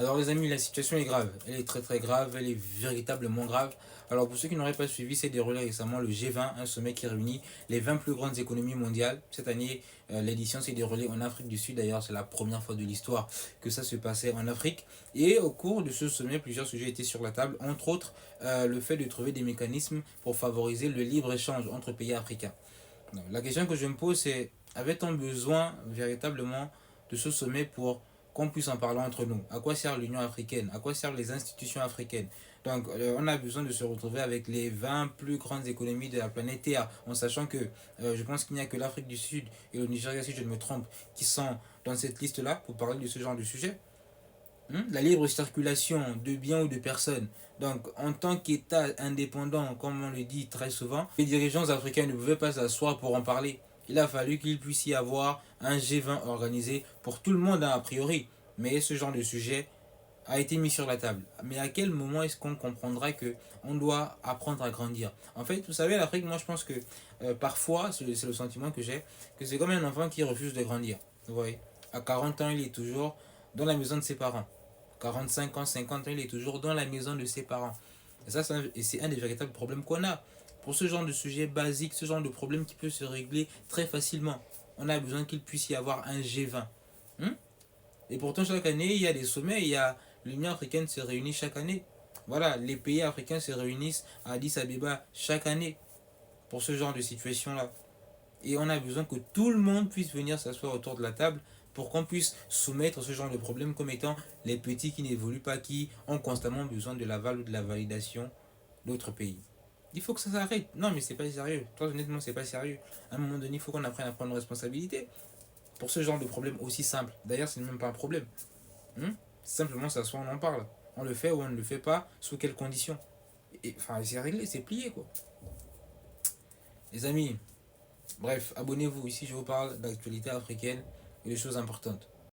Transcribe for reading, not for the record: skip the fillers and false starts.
Alors les amis, la situation est grave. Elle est très très grave, elle est véritablement grave. Alors pour ceux qui n'auraient pas suivi, s'est déroulé récemment le G20, un sommet qui réunit les 20 plus grandes économies mondiales. Cette année, l'édition s'est déroulée en Afrique du Sud. D'ailleurs, c'est la première fois de l'histoire que ça se passait en Afrique. Et au cours de ce sommet, plusieurs sujets étaient sur la table, entre autres le fait de trouver des mécanismes pour favoriser le libre-échange entre pays africains. Donc, la question que je me pose, c'est avait-on besoin véritablement de ce sommet pour qu'on puisse en parler entre nous? À quoi sert l'Union africaine? À quoi servent les institutions africaines? Donc, on a besoin de se retrouver avec les 20 plus grandes économies de la planète Terre, en sachant que je pense qu'il n'y a que l'Afrique du Sud et le Nigeria, si je ne me trompe, qui sont dans cette liste-là pour parler de ce genre de sujet. La libre circulation de biens ou de personnes. Donc, en tant qu'État indépendant, comme on le dit très souvent, les dirigeants africains ne pouvaient pas s'asseoir pour en parler. Il a fallu qu'il puisse y avoir un G20 organisé pour tout le monde, hein, a priori. Mais ce genre de sujet a été mis sur la table. Mais à quel moment est-ce qu'on comprendra que on doit apprendre à grandir? En fait, vous savez, l'Afrique, moi je pense que parfois, c'est le sentiment que j'ai, que c'est comme un enfant qui refuse de grandir. Vous voyez, à 40 ans, il est toujours dans la maison de ses parents. 45 ans, 50 ans, il est toujours dans la maison de ses parents. Et ça, c'est un des véritables problèmes qu'on a. Pour ce genre de sujet basique, ce genre de problème qui peut se régler très facilement, on a besoin qu'il puisse y avoir un G20. Hum? Et pourtant, chaque année, il y a des sommets, il y a l'Union africaine se réunit chaque année. Voilà, les pays africains se réunissent à Addis Abeba chaque année pour ce genre de situation-là. Et on a besoin que tout le monde puisse venir s'asseoir autour de la table pour qu'on puisse soumettre ce genre de problème comme étant les petits qui n'évoluent pas, qui ont constamment besoin de l'aval ou de la validation d'autres pays. Il faut que ça s'arrête. Non, mais c'est pas sérieux. Toi, honnêtement, c'est pas sérieux. À un moment donné, il faut qu'on apprenne à prendre nos responsabilités pour ce genre de problème aussi simple. D'ailleurs, c'est même pas un problème. Hmm? Simplement s'asseoir, on en parle. On le fait ou on ne le fait pas, sous quelles conditions. Et, enfin, c'est réglé, c'est plié, quoi. Les amis, bref, abonnez-vous. Ici, je vous parle d'actualité africaine et de choses importantes.